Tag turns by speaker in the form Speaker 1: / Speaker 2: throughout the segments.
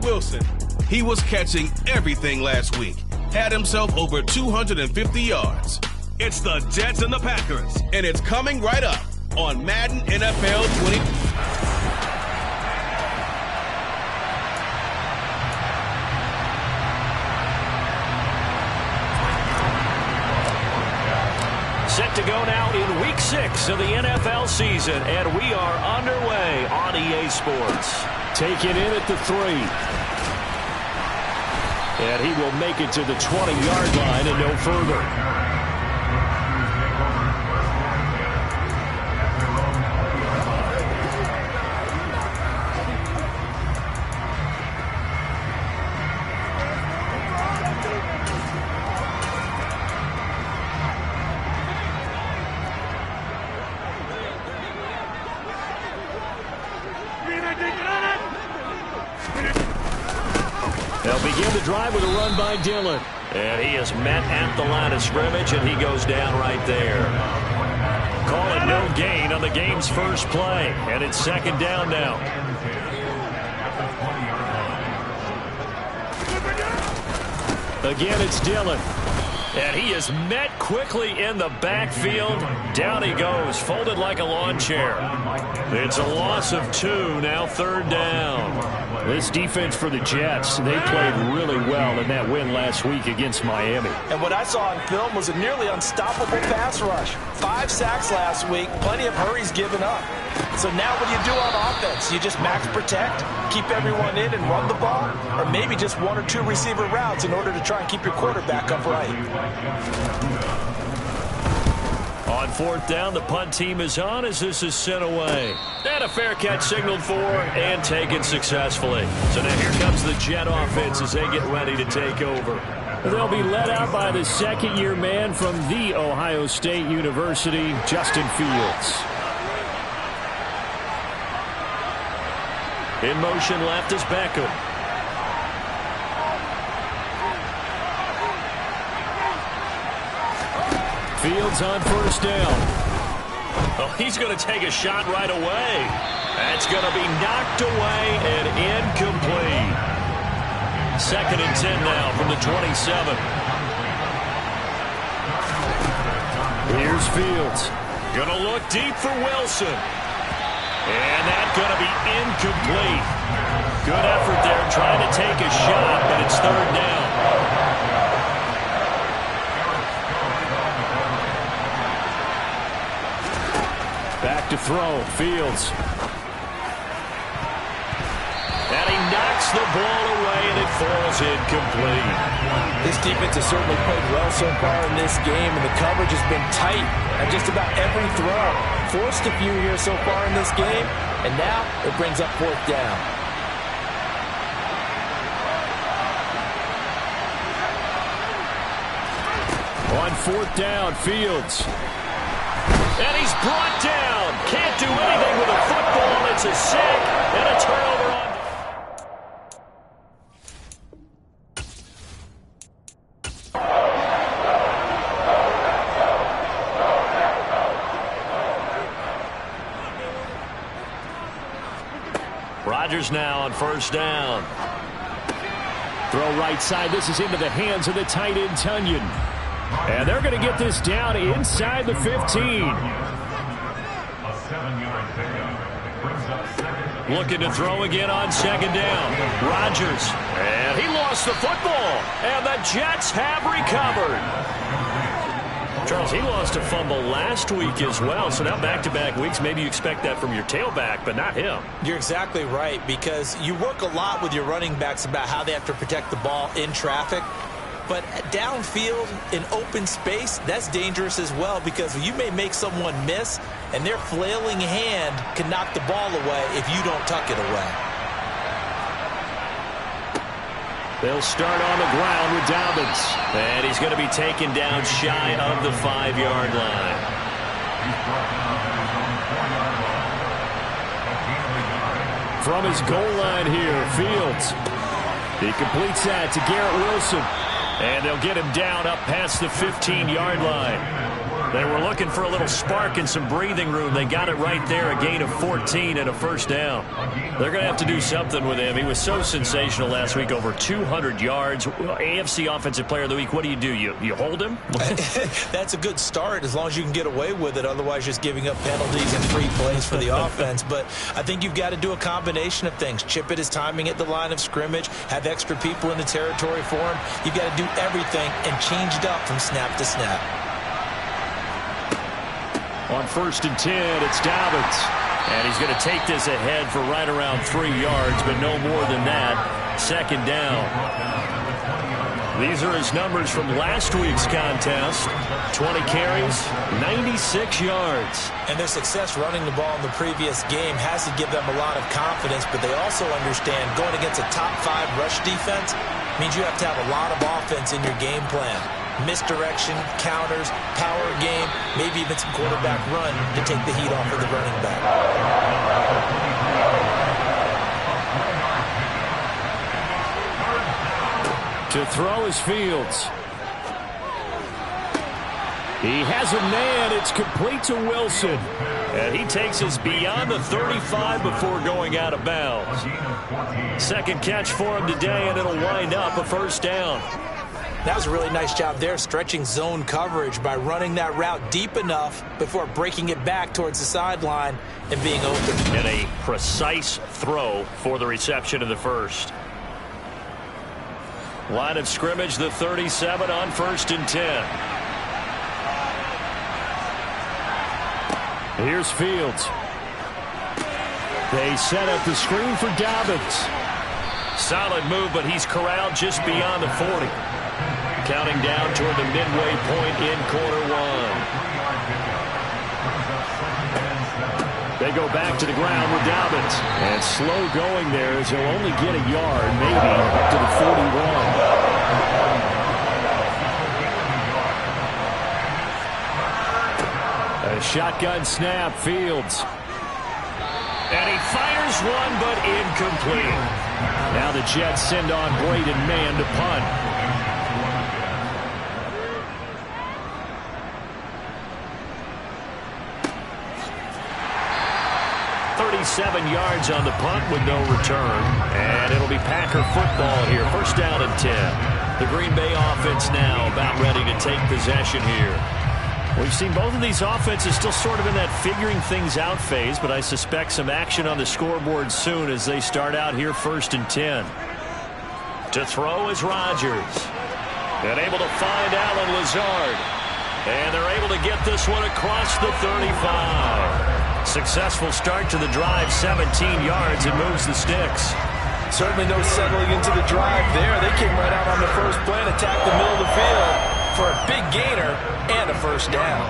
Speaker 1: Wilson. He was catching everything last week. Had himself over 250 yards. It's the Jets and the Packers, and it's coming right up on Madden NFL 20.
Speaker 2: Set to go now in Week 6 of the NFL season, and we are underway on EA Sports.
Speaker 3: Taken in at the 3. And he will make it to the 20-yard line and no further.
Speaker 2: They'll begin the drive with a run by Dillon. And he is met at the line of scrimmage, and he goes down right there. Call it no gain on the game's first play. And it's second down now. Again, it's Dillon. And he is met quickly in the backfield. Down he goes, folded like a lawn chair. It's a loss of 2, now third down.
Speaker 3: This defense for the Jets, they played really well in that win last week against Miami.
Speaker 4: And what I saw on film was a nearly unstoppable pass rush. 5 sacks last week, plenty of hurries given up. So now what do you do on offense? You just max protect, keep everyone in and run the ball, or maybe just 1 or 2 receiver routes in order to try and keep your quarterback upright.
Speaker 2: On fourth down, the punt team is on as this is sent away. And a fair catch signaled for and taken successfully. So now here comes the Jet offense as they get ready to take over.
Speaker 3: They'll be led out by the second-year man from The Ohio State University, Justin Fields.
Speaker 2: In motion left is Beckham. Fields on first down. Oh, he's going to take a shot right away. That's going to be knocked away and incomplete. Second and 10 now from the 27.
Speaker 3: Here's Fields.
Speaker 2: Going to look deep for Wilson. And that's going to be incomplete. Good effort there trying to take a shot, but it's third down.
Speaker 3: Back to throw, Fields.
Speaker 2: And he knocks the ball away, and it falls incomplete.
Speaker 4: This defense has certainly played well so far in this game, and the coverage has been tight at just about every throw. Forced a few here so far in this game, and now it brings up fourth down.
Speaker 3: On fourth down, Fields.
Speaker 2: And he's brought down. Can't do anything with a football. It's a sack and a turnover on. Rodgers now on first down.
Speaker 3: Throw right side. This is into the hands of the tight end, Tunyon. And they're going to get this down inside the 15.
Speaker 2: Looking to throw again on second down. Rodgers. And he lost the football. And the Jets have recovered. Charles, he lost a fumble last week as well. So now back-to-back weeks, maybe you expect that from your tailback, but not him.
Speaker 4: You're exactly right, because you work a lot with your running backs about how they have to protect the ball in traffic. But downfield in open space, that's dangerous as well, because you may make someone miss, and their flailing hand can knock the ball away if you don't tuck it away.
Speaker 2: They'll start on the ground with Dobbins. And he's going to be taken down shy of the 5-yard line.
Speaker 3: From his goal line here, Fields. He completes that to Garrett Wilson.
Speaker 2: And they'll get him down up past the 15-yard line. They were looking for a little spark and some breathing room. They got it right there, a gain of 14 and a first down. They're going to have to do something with him. He was so sensational last week, over 200 yards. AFC Offensive Player of the Week, what do? You hold him?
Speaker 4: That's a good start as long as you can get away with it. Otherwise, just giving up penalties and free plays for the offense. But I think you've got to do a combination of things. Chip it his timing at the line of scrimmage, have extra people in the territory for him. You've got to do everything and change it up from snap to snap.
Speaker 2: On 1st and 10, it's Dobbins. And he's going to take this ahead for right around 3 yards, but no more than that. 2nd down. These are his numbers from last week's contest. 20 carries, 96 yards.
Speaker 4: And their success running the ball in the previous game has to give them a lot of confidence, but they also understand going against a top 5 rush defense means you have to have a lot of offense in your game plan. Misdirection, counters, power game, maybe even some quarterback run to take the heat off of the running back.
Speaker 3: To throw is Fields. He has a man. It's complete to Wilson.
Speaker 2: And he takes us beyond the 35 before going out of bounds. 2nd catch for him today, and it'll wind up a first down.
Speaker 4: That was a really nice job there, stretching zone coverage by running that route deep enough before breaking it back towards the sideline and being open.
Speaker 2: And a precise throw for the reception of the first. Line of scrimmage, the 37 on 1st and 10.
Speaker 3: Here's Fields. They set up the screen for Dobbins.
Speaker 2: Solid move, but he's corralled just beyond the 40. Counting down toward the midway point in quarter 1.
Speaker 3: They go back to the ground with Dobbins. And slow going there as he'll only get a yard, maybe up to the 41. A shotgun snap, Fields.
Speaker 2: And he fires one, but incomplete.
Speaker 3: Now the Jets send on Braden Mann to punt.
Speaker 2: 37 yards on the punt with no return. And it'll be Packer football here. 1st down and 10. The Green Bay offense now about ready to take possession here. We've seen both of these offenses still sort of in that figuring things out phase, but I suspect some action on the scoreboard soon as they start out here 1st and 10. To throw is Rodgers. And able to find Allen Lazard. And they're able to get this one across the 35. Successful start to the drive, 17 yards, and moves the sticks.
Speaker 4: Certainly no settling into the drive there. They came right out on the first play and attacked the middle of the field for a big gainer and a first down.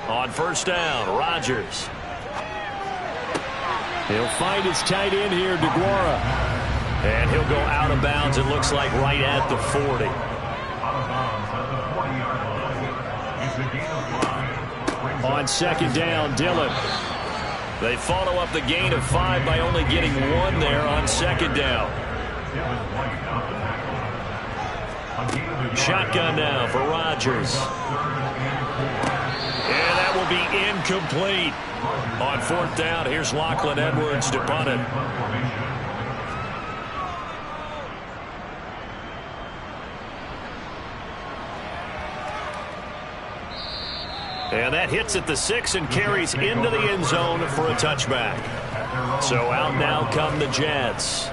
Speaker 2: On 1st down, Rodgers.
Speaker 3: He'll find his tight end here, DeGuara.
Speaker 2: And he'll go out of bounds, it looks like, right at the 40.
Speaker 3: On 2nd down, Dillon.
Speaker 2: They follow up the gain of 5 by only getting 1 there on 2nd down. Shotgun now for Rodgers. And that will be incomplete. On 4th down, here's Lachlan Edwards to punt it. And that hits at the 6 and carries into the end zone for a touchback. So out now come the Jets.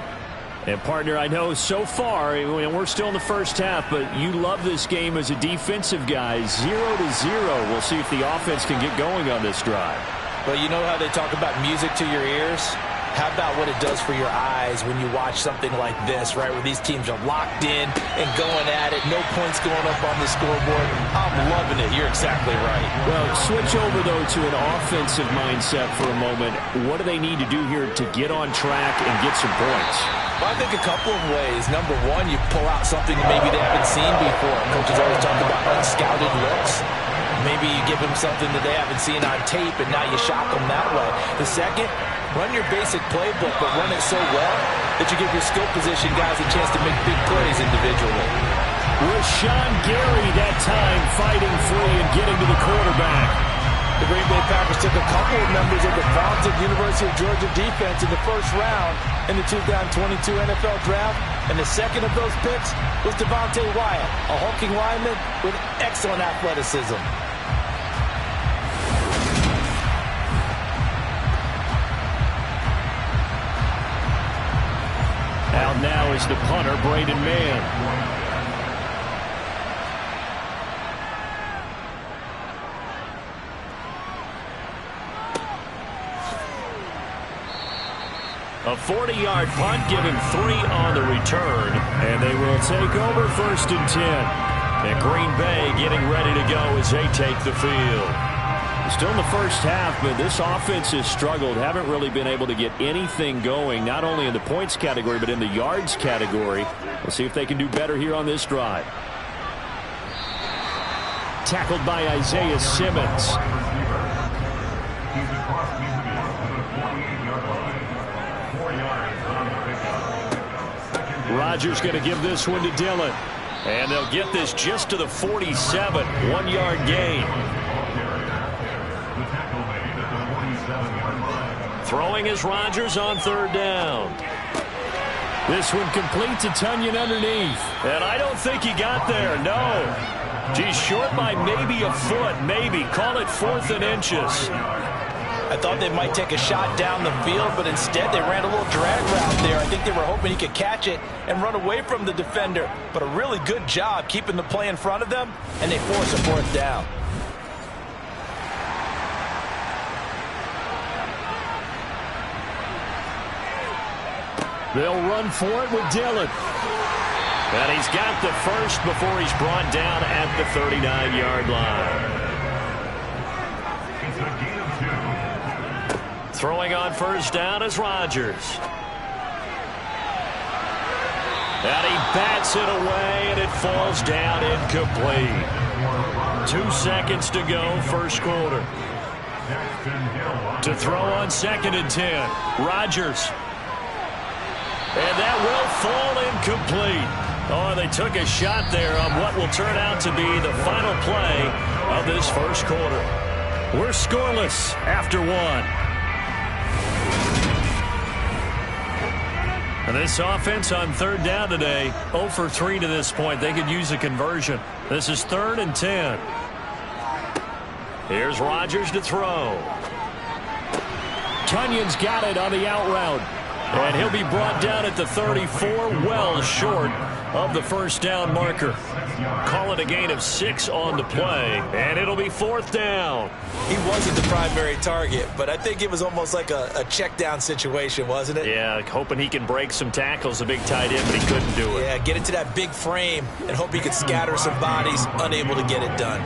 Speaker 3: And, partner, I know so far, we're still in the first half, but you love this game as a defensive guy. 0-0. We'll see if the offense can get going on this drive.
Speaker 4: Well, you know how they talk about music to your ears? How about what it does for your eyes when you watch something like this, right, where these teams are locked in and going at it, no points going up on the scoreboard? I'm loving it. You're exactly right.
Speaker 3: Well, switch over, though, to an offensive mindset for a moment. What do they need to do here to get on track and get some points?
Speaker 4: Well, I think a couple of ways. Number one, you pull out something that maybe they haven't seen before. Coaches always talk about unscouted looks. Maybe you give them something that they haven't seen on tape, and now you shock them that way. The second, run your basic playbook, but run it so well that you give your skill position guys a chance to make big plays individually.
Speaker 3: Rashawn Gary that time fighting free and getting to the quarterback.
Speaker 4: The Green Bay Packers took a couple of members of the vaunted University of Georgia defense in the first round in the 2022 NFL Draft, and the second of those picks was Devontae Wyatt, a hulking lineman with excellent athleticism.
Speaker 3: Out now is the punter, Braden Mann. A 40-yard punt, give him 3 on the return, and they will take over 1st and 10. And Green Bay getting ready to go as they take the field. Still in the first half, but this offense has struggled. Haven't really been able to get anything going, not only in the points category, but in the yards category. We'll see if they can do better here on this drive. Tackled by Isaiah Simmons. Rodgers going to give this one to Dillon. And they'll get this just to the 47. 1-yard gain. Throwing is Rodgers on 3rd down. This one complete to Tonyan underneath. And I don't think he got there, no. He's short by maybe a foot, maybe. Call it 4th and inches.
Speaker 4: I thought they might take a shot down the field, but instead they ran a little drag route there. I think they were hoping he could catch it and run away from the defender. But a really good job keeping the play in front of them, and they force a 4th down.
Speaker 3: They'll run for it with Dillon. And he's got the first before he's brought down at the 39-yard line. Throwing on 1st down is Rodgers. And he bats it away, and it falls down incomplete. 2 seconds to go, 1st quarter. To throw on 2nd and 10. Rodgers. And that will fall incomplete. Oh, they took a shot there on what will turn out to be the final play of this 1st quarter. We're scoreless after 1. And this offense on 3rd down today, 0 for 3 to this point. They could use a conversion. This is 3rd and 10. Here's Rodgers to throw. Tonyan's got it on the out route. And he'll be brought down at the 34, well short of the 1st down marker. Call it a gain of 6 on the play, and it'll be 4th down.
Speaker 4: He wasn't the primary target, but I think it was almost like a check down situation, wasn't it?
Speaker 3: Yeah, hoping he can break some tackles, a big tight end, but he couldn't do it.
Speaker 4: Yeah, get into that big frame and hope he could scatter some bodies, unable to get it done.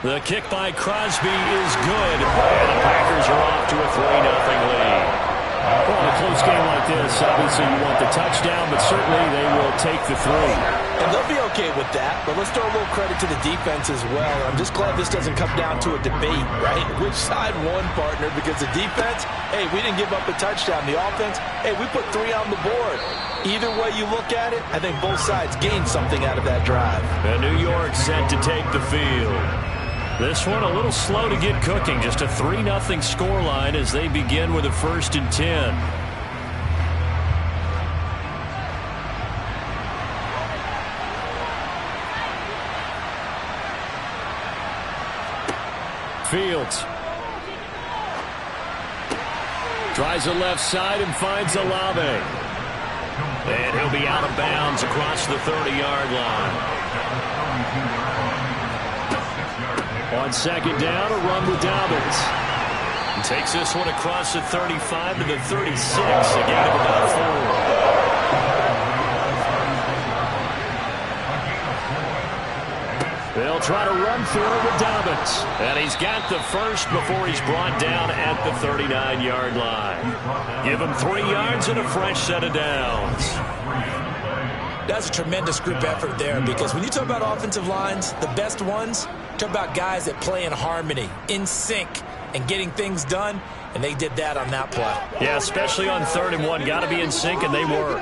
Speaker 3: The kick by Crosby is good, and the Packers are off to a 3-0 lead. Well, in a close game like this, obviously you want the touchdown, but certainly they will take the 3.
Speaker 4: And they'll be okay with that, but let's throw a little credit to the defense as well. I'm just glad this doesn't come down to a debate, right? Which side won, partner? Because the defense, hey, we didn't give up a touchdown. The offense, hey, we put 3 on the board. Either way you look at it, I think both sides gained something out of that drive.
Speaker 3: And New York set to take the field. This one a little slow to get cooking. Just a 3-0 scoreline as they begin with a 1st and 10. Fields. Tries the left side and finds Olave. And he'll be out of bounds across the 30-yard line. On second down, a run with Dobbins.
Speaker 2: He takes this one across the 35 to the 36. A gain of about 4.
Speaker 3: They'll try to run for it with Dobbins.
Speaker 2: And he's got the first before he's brought down at the 39-yard line. Give him 3 yards and a fresh set of downs.
Speaker 4: That's a tremendous group effort there, because when you talk about offensive lines, the best ones, talk about guys that play in harmony, in sync, and getting things done, and they did that on that play.
Speaker 2: Yeah, especially on 3rd and 1. Got to be in sync, and they were.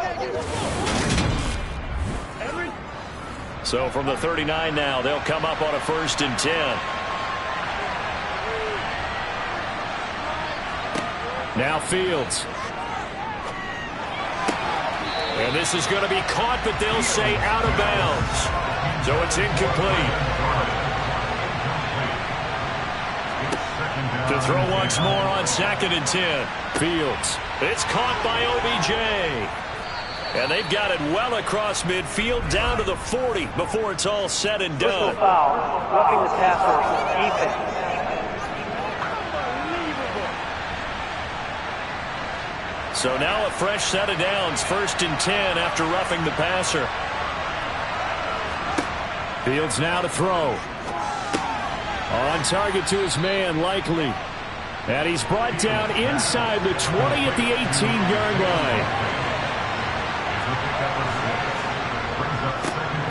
Speaker 2: So from the 39 now, they'll come up on a 1st and 10.
Speaker 3: Now Fields.
Speaker 2: And this is going to be caught, but they'll say out of bounds. So it's incomplete. To throw once more on 2nd and 10.
Speaker 3: Fields.
Speaker 2: It's caught by OBJ. And they've got it well across midfield down to the 40 before it's all said and done.
Speaker 5: Personal foul, roughing the passer, defense.
Speaker 2: So now a fresh set of downs, 1st and 10 after roughing the passer.
Speaker 3: Fields now to throw. On target to his man, Likely. And he's brought down inside the 20 at the 18-yard line.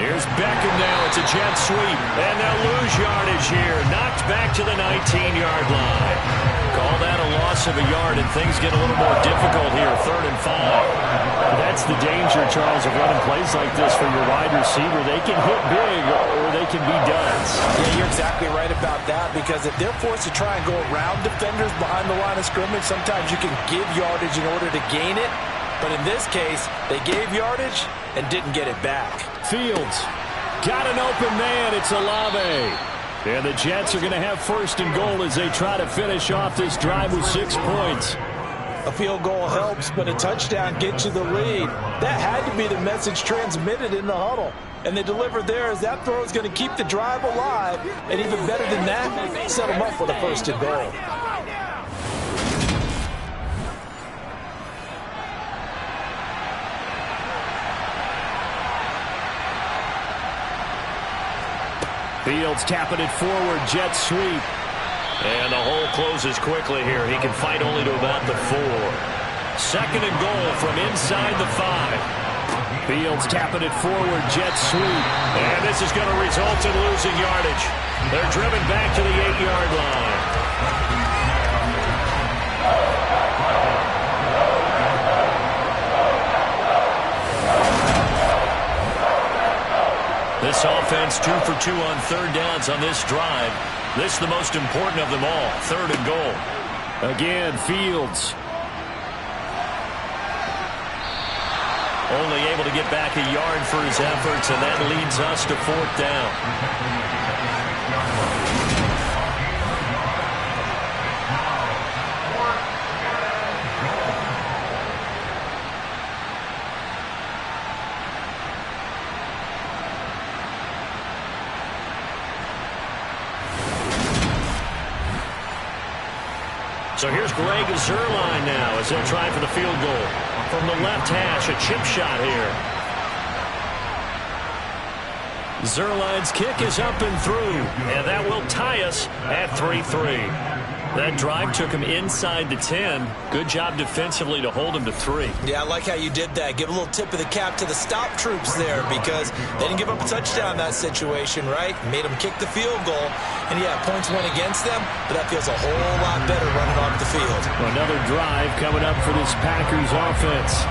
Speaker 3: Here's Beckham now. It's a jet sweep.
Speaker 2: And they'll lose yardage here. Knocked back to the 19-yard line. Call that a loss of a yard, and things get a little more difficult here, 3rd and 5.
Speaker 3: That's the danger, Charles, of running plays like this for your wide receiver. They can hit big, or they can be duds.
Speaker 4: Yeah, you're exactly right about that, because if they're forced to try and go around defenders behind the line of scrimmage, sometimes you can give yardage in order to gain it. But in this case, they gave yardage and didn't get it back.
Speaker 3: Fields got an open man. It's Olave. And the Jets are going to have 1st and goal as they try to finish off this drive with 6 points.
Speaker 4: A field goal helps, but a touchdown gets you the lead. That had to be the message transmitted in the huddle. And they delivered there, as that throw is going to keep the drive alive. And even better than that, set them up for the 1st and goal.
Speaker 3: Fields tapping it forward, jet sweep.
Speaker 2: And the hole closes quickly here. He can fight only to about the 4. 2nd and goal from inside the 5.
Speaker 3: Fields tapping it forward, jet sweep.
Speaker 2: And this is going to result in losing yardage. They're driven back to the 8-yard line. This offense 2 for 2 on 3rd downs on this drive. This is the most important of them all, 3rd and goal.
Speaker 3: Again, Fields.
Speaker 2: Only able to get back a yard for his efforts, and that leads us to 4th down. So here's Greg Zuerlein now as they'll try for the field goal. From the left hash, a chip shot here. Zuerlein's kick is up and through, and that will tie us at 3-3. That drive took him inside the 10. Good job defensively to hold him to 3.
Speaker 4: Yeah, I like how you did that. Give a little tip of the cap to the stop troops there, because they didn't give up a touchdown in that situation, right? Made them kick the field goal. And, yeah, points went against them, but that feels a whole lot better running off the field.
Speaker 3: Another drive coming up for this Packers offense.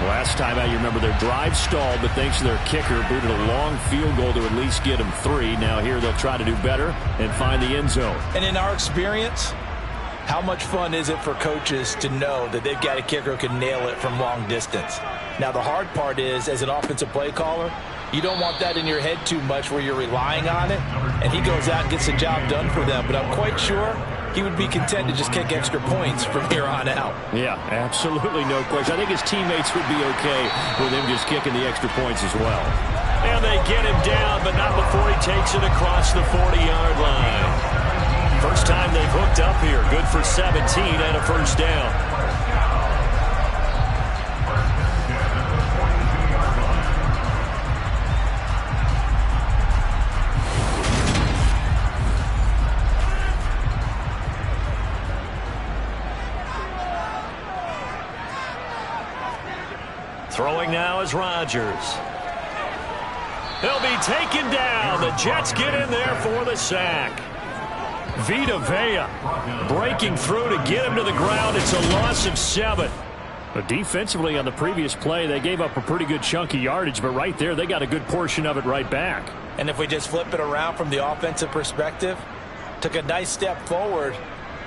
Speaker 3: Last time out, you remember their drive stalled, but thanks to their kicker, booted a long field goal to at least get them 3. Now here they'll try to do better and find the end zone.
Speaker 4: And in our experience, how much fun is it for coaches to know that they've got a kicker who can nail it from long distance? Now, the hard part is, as an offensive play caller, you don't want that in your head too much where you're relying on it, and he goes out and gets the job done for them. But I'm quite sure he would be content to just kick extra points from here on out.
Speaker 3: Yeah, absolutely no question. I think his teammates would be okay with him just kicking the extra points as well.
Speaker 2: And they get him down, but not before he takes it across the 40-yard line. First time they've hooked up here. Good for 17 and a first down. Throwing now is Rodgers. He'll be taken down. The Jets get in there for the sack. Vita Vea breaking through to get him to the ground. It's a loss of 7. But defensively on the previous play, they gave up a pretty good chunk of yardage, but right there, they got a good portion of it right back.
Speaker 4: And if we just flip it around from the offensive perspective, took a nice step forward,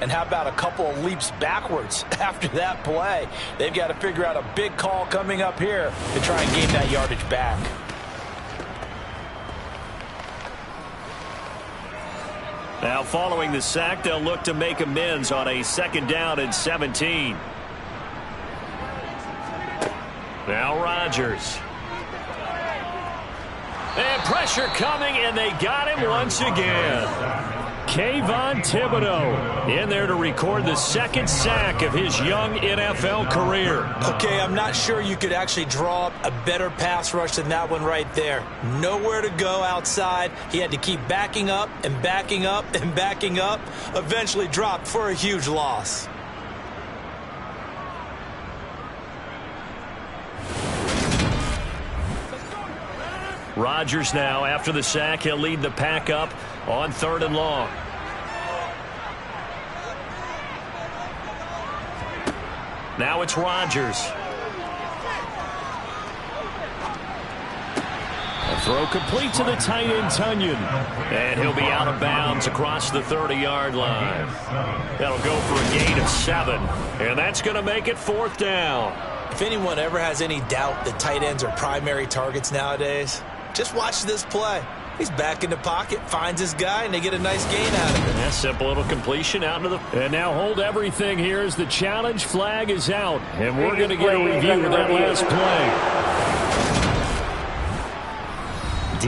Speaker 4: and how about a couple of leaps backwards after that play? They've got to figure out a big call coming up here to try and gain that yardage back.
Speaker 2: Now following the sack, they'll look to make amends on a 2nd down and 17. Now Rodgers. And pressure coming, and they got him once again. Kayvon Thibodeau in there to record the 2nd sack of his young NFL career.
Speaker 4: Okay, I'm not sure you could actually draw up a better pass rush than that one right there. Nowhere to go outside. He had to keep backing up and backing up and backing up. Eventually dropped for a huge loss.
Speaker 2: Rodgers now, after the sack, he'll lead the pack up on 3rd and long. Now it's Rodgers. A throw complete to the tight end, Tunyon. And he'll be out of bounds across the 30-yard line. That'll go for a gain of 7. And that's going to make it 4th down.
Speaker 4: If anyone ever has any doubt that tight ends are primary targets nowadays, just watch this play. He's back in the pocket, finds his guy, and they get a nice gain out of it.
Speaker 2: Yeah, simple little completion out into the... And now hold everything here as the challenge flag is out. And we're going to get a review of that last play.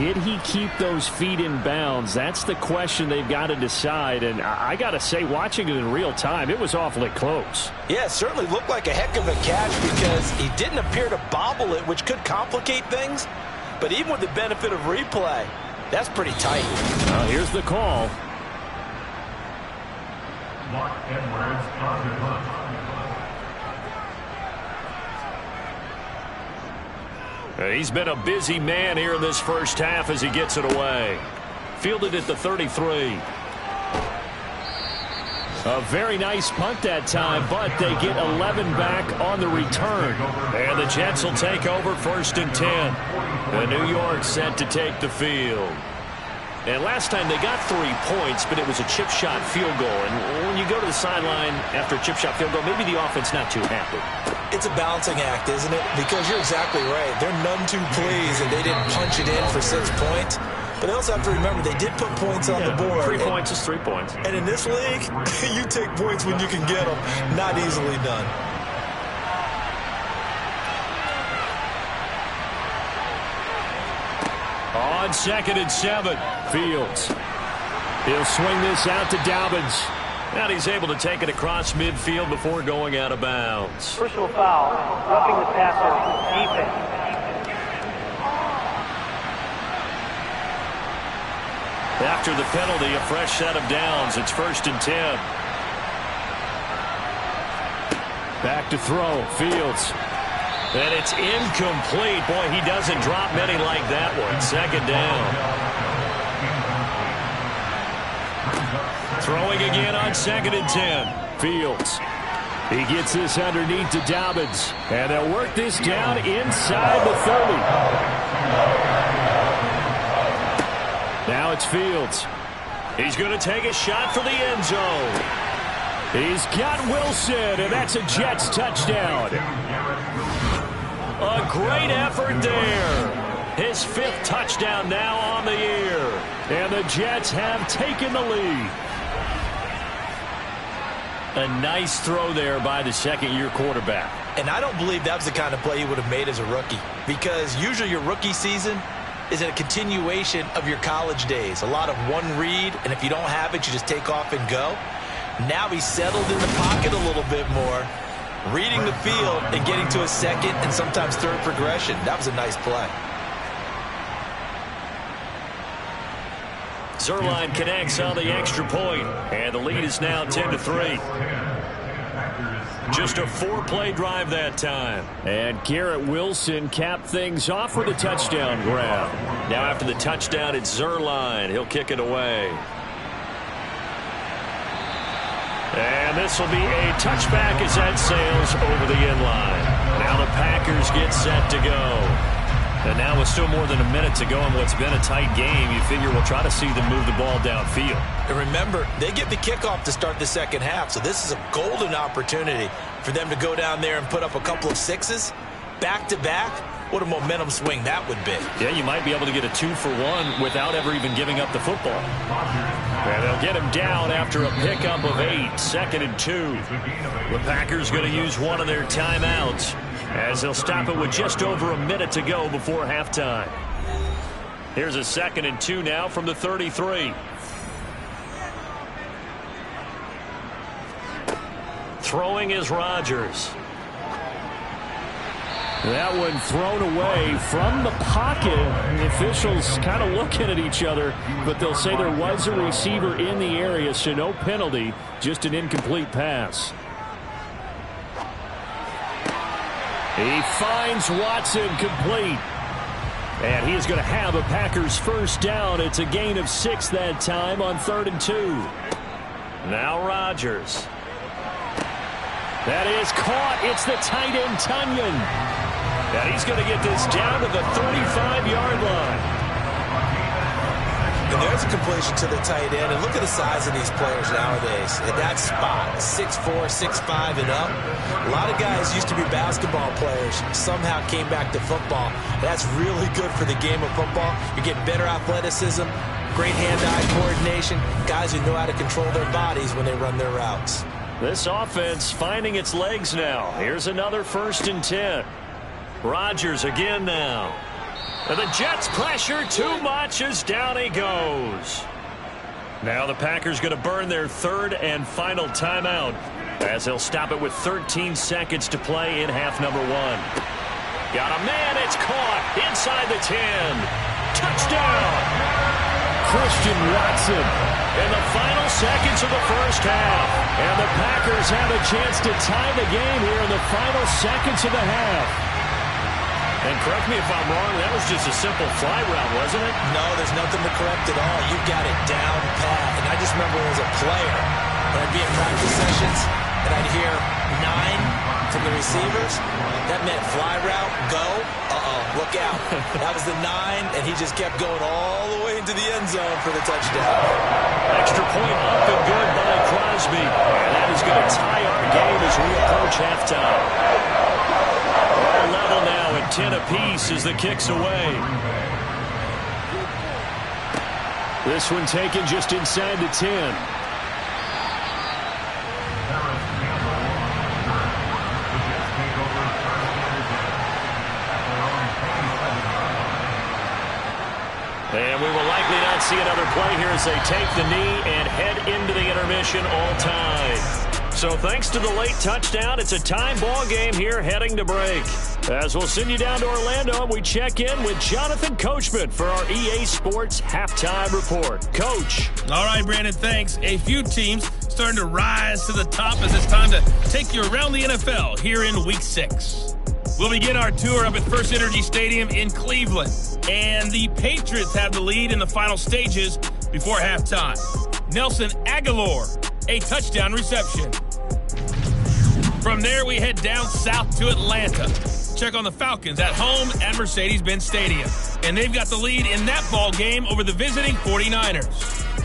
Speaker 2: Did he keep those feet in bounds? That's the question they've got to decide. And I got to say, watching it in real time, it was awfully close.
Speaker 4: Yeah, it certainly looked like a heck of a catch because he didn't appear to bobble it, which could complicate things. But even with the benefit of replay, that's pretty tight.
Speaker 2: Well, here's the call. He's been a busy man here in this first half as he gets it away. Fielded at the 33. A very nice punt that time, but they get 11 back on the return. And the Jets will take over 1st and 10. The New York set to take the field. And last time they got 3 points, but it was a chip shot field goal. And when you go to the sideline after a chip shot field goal, maybe the offense not too happy.
Speaker 4: It's a balancing act, isn't it? Because you're exactly right. They're none too pleased, and they didn't punch it in for 6 points. But they also have to remember they did put points on the board.
Speaker 2: 3 points is 3 points.
Speaker 4: And in this league, you take points when you can get them. Not easily done.
Speaker 2: On 2nd and 7, Fields. He'll swing this out to Dobbins. And he's able to take it across midfield before going out of bounds.
Speaker 5: Personal foul, roughing the passer, defense.
Speaker 2: After the penalty, a fresh set of downs. It's 1st and 10. Back to throw, Fields. And it's incomplete. Boy, he doesn't drop many like that one. 2nd down. Throwing again on 2nd and 10. Fields. He gets this underneath to Dobbins. And they'll work this down inside the 30. Now it's Fields. He's going to take a shot for the end zone. He's got Wilson, and that's a Jets touchdown. A great effort there. His 5th touchdown now on the year. And the Jets have taken the lead. A nice throw there by the 2nd-year quarterback.
Speaker 4: And I don't believe that was the kind of play he would have made as a rookie. Because usually your rookie season, is a continuation of your college days. A lot of one read, and if you don't have it, you just take off and go. Now he's settled in the pocket a little bit more, reading the field and getting to a second and sometimes third progression. That was a nice play.
Speaker 2: Zuerlein connects on the extra point, and the lead is now 10-3. Just a 4-play drive that time.
Speaker 3: And Garrett Wilson capped things off with a touchdown grab.
Speaker 2: Now after the touchdown, it's Zuerlein. He'll kick it away. And this will be a touchback as that sails over the end line. Now the Packers get set to go. And now with still more than a minute to go in what's been a tight game, you figure we'll try to see them move the ball downfield.
Speaker 4: And remember, they get the kickoff to start the second half, so this is a golden opportunity for them to go down there and put up a couple of sixes back-to-back. What a momentum swing that would be.
Speaker 2: Yeah, you might be able to get a 2-for-1 without ever even giving up the football. And they'll get him down after a pickup of 8, 2nd and 2. The Packers going to use one of their timeouts, as they'll stop it with just over a minute to go before halftime. Here's a 2nd and 2 now from the 33. Throwing is Rodgers.
Speaker 3: That one thrown away from the pocket. The officials kind of looking at each other, but they'll say there was a receiver in the area, so no penalty, just an incomplete pass. He finds Watson complete. And he is going to have a Packers first down. It's a gain of 6 that time on 3rd and 2.
Speaker 2: Now Rodgers.
Speaker 3: That is caught. It's the tight end, Tunyon.
Speaker 2: And he's going to get this down to the 35-yard line.
Speaker 4: And there's a completion to the tight end. And look at the size of these players nowadays. At that spot, 6'4", 6'5", and up. A lot of guys used to be basketball players, somehow came back to football. That's really good for the game of football. You're getting better athleticism, great hand-eye coordination, guys who know how to control their bodies when they run their routes.
Speaker 2: This offense finding its legs now. Here's another 1st and 10. Rodgers again now. And the Jets pressure too much as down he goes. Now the Packers going to burn their 3rd and final timeout, as they'll stop it with 13 seconds to play in half number 1. Got a man, it's caught inside the 10. Touchdown!
Speaker 3: Christian Watson.
Speaker 2: In the final seconds of the first half.
Speaker 3: And the Packers have a chance to tie the game here in the final seconds of the half.
Speaker 2: And correct me if I'm wrong, that was just a simple fly route, wasn't it?
Speaker 4: No, there's nothing to correct at all. You got it down pat. And I just remember as a player, when I'd be at practice sessions, and I'd hear 9 from the receivers. That meant fly route, go, look out. That was the 9, and he just kept going all the way into the end zone for the touchdown.
Speaker 2: Extra point up and good by Crosby. And that is going to tie our game as we approach halftime. All level now at 10 apiece as the kick's away.
Speaker 3: This one taken just inside the 10.
Speaker 2: And we will likely not see another play here as they take the knee and head into the intermission all time. So thanks to the late touchdown, it's a time ball game here heading to break. As we'll send you down to Orlando, and we check in with Jonathan Coachman for our EA Sports Halftime Report. Coach.
Speaker 6: All right, Brandon, thanks. A few teams starting to rise to the top as it's time to take you around the NFL here in Week 6. We'll begin our tour up at First Energy Stadium in Cleveland. And the Patriots have the lead in the final stages before halftime. Nelson Aguilar, a touchdown reception. From there, we head down south to Atlanta. Check on the Falcons at home at Mercedes-Benz Stadium. And they've got the lead in that ball game over the visiting 49ers.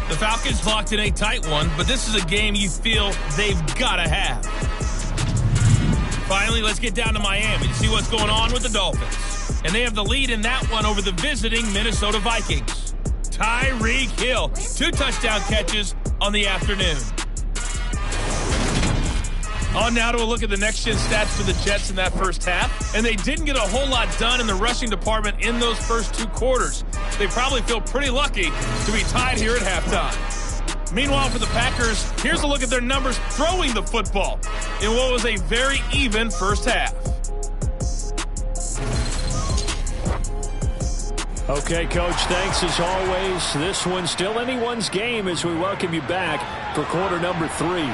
Speaker 6: The Falcons locked in a tight one, but this is a game you feel they've got to have. Finally, let's get down to Miami to see what's going on with the Dolphins. And they have the lead in that one over the visiting Minnesota Vikings. Tyreek Hill, 2 touchdown catches on the afternoon. On now to a look at the next-gen stats for the Jets in that first half. And they didn't get a whole lot done in the rushing department in those first 2 quarters. They probably feel pretty lucky to be tied here at halftime. Meanwhile, for the Packers, here's a look at their numbers throwing the football in what was a very even first half.
Speaker 3: Okay, Coach, thanks as always. This one's still anyone's game as we welcome you back for quarter number 3.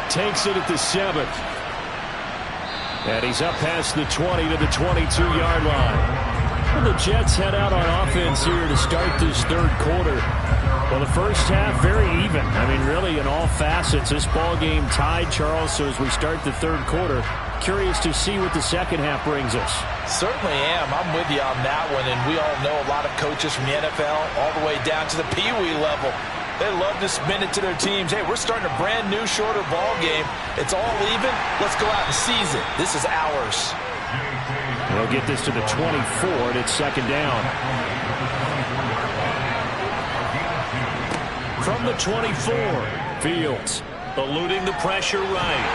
Speaker 3: Takes it at the 7th. And he's up past the 20 to the 22-yard line. And the Jets head out on offense here to start this third quarter. Well, the first half, very even. I mean, really, in all facets, this ball game tied, Charles. So as we start the third quarter, curious to see what the second half brings us.
Speaker 4: Certainly am. I'm with you on that one. And we all know a lot of coaches from the NFL all the way down to the Pee-wee level. They love to spin it to their teams. Hey, we're starting a brand new, shorter ball game. It's all even. Let's go out and seize it. This is ours.
Speaker 3: They'll get this to the 24, and it's second down. From the 24, Fields eluding the pressure right.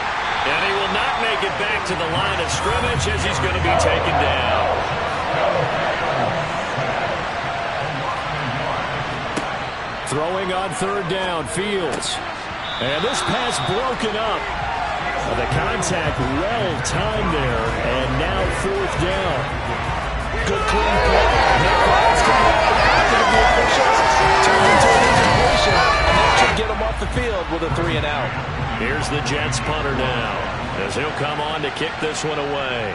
Speaker 3: And he will not make it back to the line of scrimmage as he's going to be taken down. Throwing on third down, Fields. And this pass broken up. The contact well timed there, and now fourth down.
Speaker 4: Good clean play. Nick Ryan's coming after the officials. Turns into an incompletion, and that should get him off the field with a 3 and out.
Speaker 3: Here's the Jets punter now, as he'll come on to kick this one away.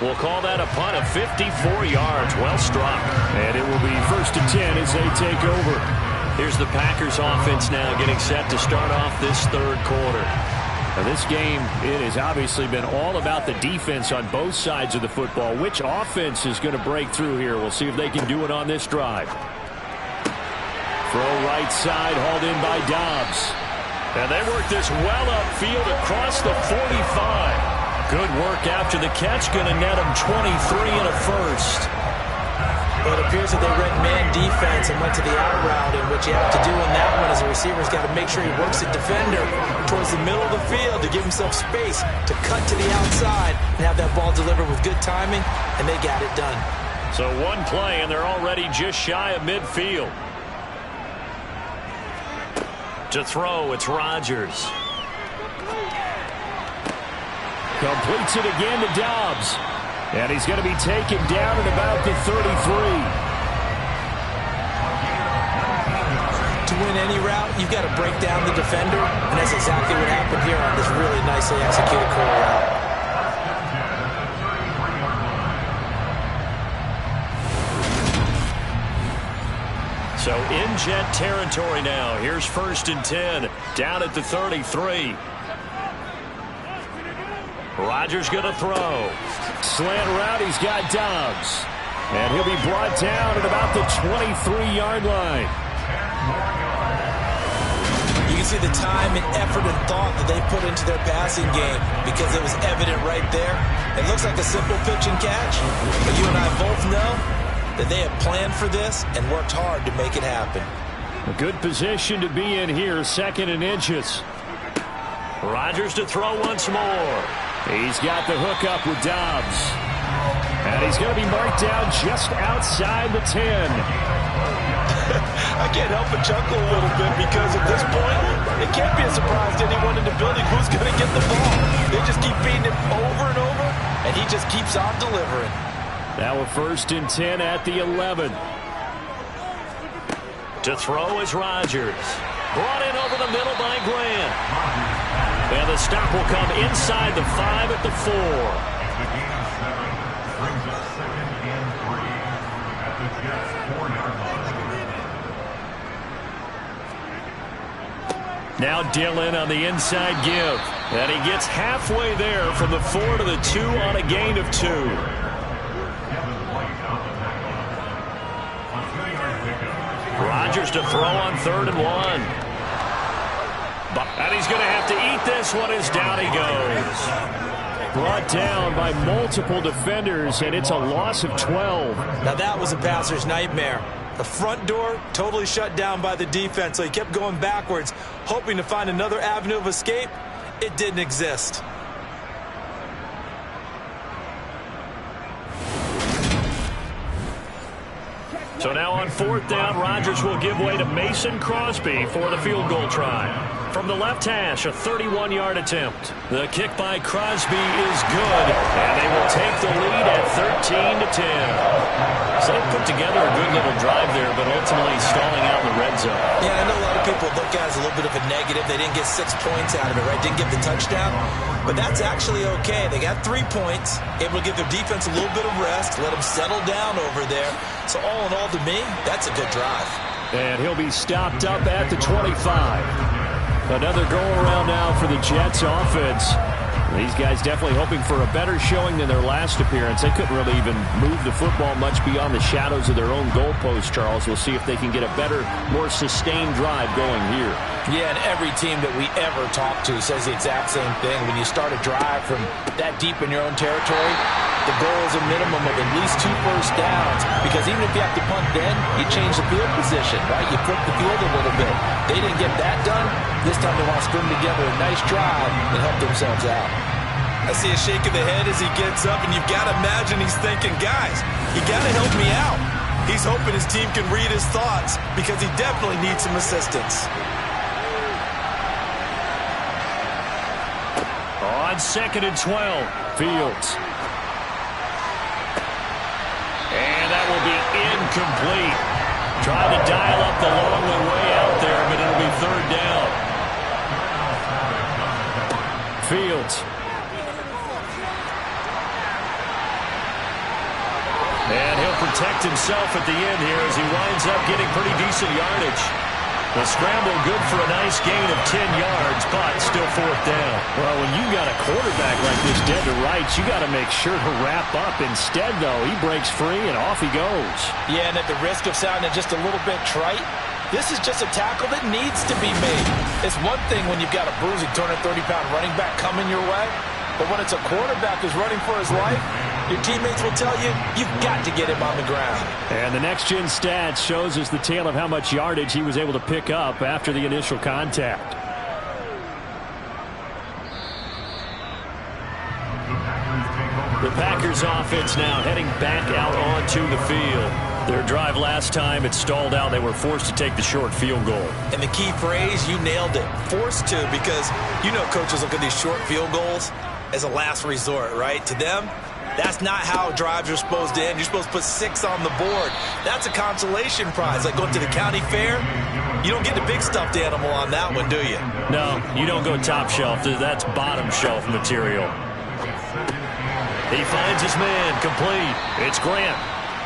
Speaker 3: We'll call that a punt of 54 yards. Well struck. And it will be 1st and 10 as they take over. Here's the Packers offense now getting set to start off this third quarter. Now this game, it has obviously been all about the defense on both sides of the football. Which offense is going to break through here? We'll see if they can do it on this drive. Throw right side, hauled in by Dobbs. And they work this well upfield across the 45. Good work after the catch, going to net him 23 and a first.
Speaker 4: Well, it appears that they read man defense and went to the out route, and what you have to do in that one as a receiver's got to make sure he works the defender towards the middle of the field to give himself space to cut to the outside and have that ball delivered with good timing, and they got it done.
Speaker 3: So one play, and they're already just shy of midfield. To throw, it's Rodgers. Completes it again to Dobbs. And he's going to be taken down at about the 33.
Speaker 4: To win any route, you've got to break down the defender, and that's exactly what happened here on this really nicely executed curl route.
Speaker 3: So in Jet territory now. Here's 1st and 10 down at the 33. Rodgers going to throw. Slant route, he's got Dobbs. And he'll be brought down at about the 23-yard line.
Speaker 4: You can see the time and effort and thought that they put into their passing game because it was evident right there. It looks like a simple pitch and catch, but you and I both know that they have planned for this and worked hard to make it happen.
Speaker 3: A good position to be in here, 2nd and inches. Rodgers to throw once more. He's got the hook up with Dobbs. And he's going to be marked down just outside the 10.
Speaker 4: I can't help but chuckle a little bit because at this point, it can't be a surprise to anyone in the building who's going to get the ball. They just keep feeding him over and over, and he just keeps on delivering.
Speaker 3: Now a 1st and 10 at the 11. To throw is Rodgers. Brought in over the middle by Grant. And the stop will come inside the 5 at the 4. Now Dillon on the inside give. And he gets halfway there from the 4 to the 2 on a gain of 2. Rodgers to throw on 3rd and 1. And he's going to have to eat this one as down he goes. Brought down by multiple defenders, and it's a loss of 12.
Speaker 4: Now that was a passer's nightmare. The front door totally shut down by the defense, so he kept going backwards, hoping to find another avenue of escape. It didn't exist.
Speaker 2: So now on 4th down, Rodgers will give way to Mason Crosby for the field goal try. From the left hash, a 31-yard attempt. The kick by Crosby is good, and they will take the lead at 13-10. So they put together a good little drive there, but ultimately stalling out in the red zone.
Speaker 4: Yeah, I know a lot of people look at it as a little bit of a negative. They didn't get 6 points out of it, right? Didn't get the touchdown. But that's actually okay. They got 3 points, able to give their defense a little bit of rest, let them settle down over there. So all in all, to me, that's a good drive.
Speaker 2: And he'll be stopped up at the 25. Another go-around now for the Jets offense. These guys definitely hoping for a better showing than their last appearance. They couldn't really even move the football much beyond the shadows of their own goalpost, Charles. We'll see if they can get a better, more sustained drive going here.
Speaker 4: Yeah, and every team that we ever talk to says the exact same thing. When you start a drive from that deep in your own territory, the goal is a minimum of at least 2 first downs, because even if you have to punt then, you change the field position, right? You flip the field a little bit. They didn't get that done. This time they want to string together a nice drive and help themselves out. I see a shake of the head as he gets up, and you've got to imagine he's thinking, guys, you got to help me out. He's hoping his team can read his thoughts, because he definitely needs some assistance.
Speaker 2: On 2nd and 12, Fields. And that will be incomplete. Tried to dial up the long way out there, but it'll be 3rd down. Fields. And he'll protect himself at the end here as he winds up getting pretty decent yardage. The scramble good for a nice gain of 10 yards, but still 4th down. Well, when you got a quarterback like this dead to rights, you got to make sure to wrap up. Instead, though, he breaks free and off he goes.
Speaker 4: Yeah, and at the risk of sounding just a little bit trite, this is just a tackle that needs to be made. It's one thing when you've got a bruising 230-pound running back coming your way, but when it's a quarterback who's running for his life, your teammates will tell you, you've got to get him on the ground.
Speaker 2: And the next-gen stats shows us the tale of how much yardage he was able to pick up after the initial contact. The Packers offense now heading back out onto the field. Their drive last time, it stalled out. They were forced to take the short field goal.
Speaker 4: And the key phrase, you nailed it, forced to, because you know coaches look at these short field goals as a last resort, right? To them, that's not how drives are supposed to end. You're supposed to put 6 on the board. That's a consolation prize. Like going to the county fair, you don't get the big stuffed animal on that one, do you?
Speaker 2: No, you don't go top shelf. That's bottom shelf material. He finds his man, complete. It's Grant.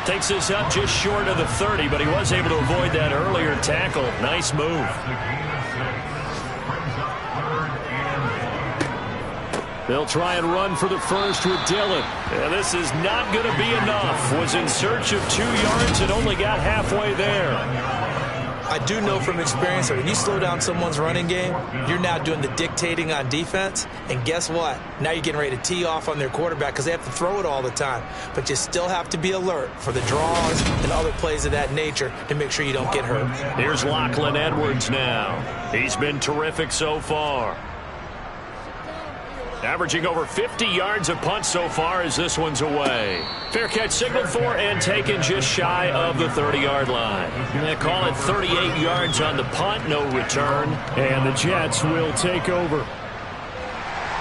Speaker 2: Takes this up just short of the 30, but he was able to avoid that earlier tackle. Nice move. They'll try and run for the first with Dillon. And this is not going to be enough. Was in search of 2 yards and only got halfway there.
Speaker 4: I do know from experience that when you slow down someone's running game, you're now doing the dictating on defense. And guess what? Now you're getting ready to tee off on their quarterback because they have to throw it all the time. But you still have to be alert for the draws and other plays of that nature to make sure you don't get hurt.
Speaker 2: Here's Lachlan Edwards now. He's been terrific so far. Averaging over 50 yards a punt so far as this one's away. Fair catch signaled for and taken just shy of the 30-yard line. They call it 38 yards on the punt, no return. And the Jets will take over.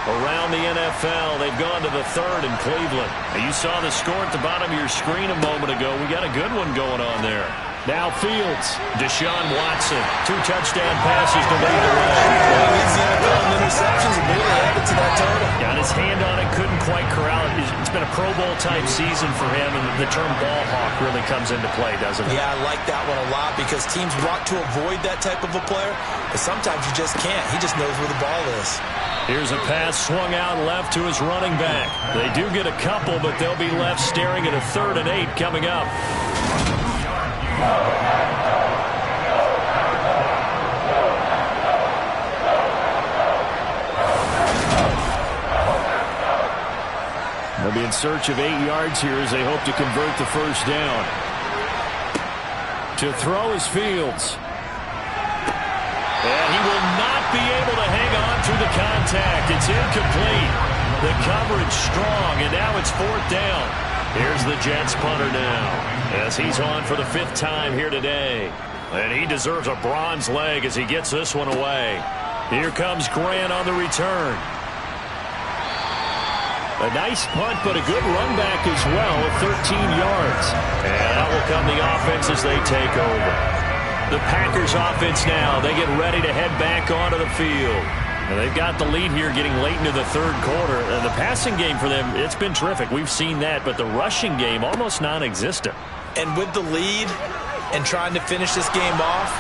Speaker 2: Around the NFL, they've gone to the 3rd in Cleveland. You saw the score at the bottom of your screen a moment ago. We got a good one going on there. Now Fields. Deshaun Watson. 2 touchdown passes to lead the way.
Speaker 4: Well, leads the NFL in interceptions and nearly added to that total.
Speaker 2: Got his hand on it, couldn't quite corral it. It's been a Pro Bowl-type season for him, and the term ball hawk really comes into play, doesn't it?
Speaker 4: Yeah, I like that one a lot because teams want to avoid that type of a player, but sometimes you just can't. He just knows where the ball is.
Speaker 2: Here's a pass swung out left to his running back. They do get a couple, but they'll be left staring at a 3rd and 8 coming up. They'll be in search of 8 yards here as they hope to convert the first down.
Speaker 3: To throw is Fields. And he will not be able to hang on through the contact. It's incomplete. The coverage strong, and now it's 4th down. Here's the Jets punter now, as he's on for the 5th time here today. And he deserves a bronze leg as he gets this one away. Here comes Grant on the return. A nice punt, but a good run back as well of 13 yards. And out will come the offense as they take over. The Packers offense now, they get ready to head back onto the field. And they've got the lead here getting late into the 3rd quarter. And the passing game for them, it's been terrific. We've seen that, but the rushing game almost non-existent.
Speaker 4: And with the lead and trying to finish this game off,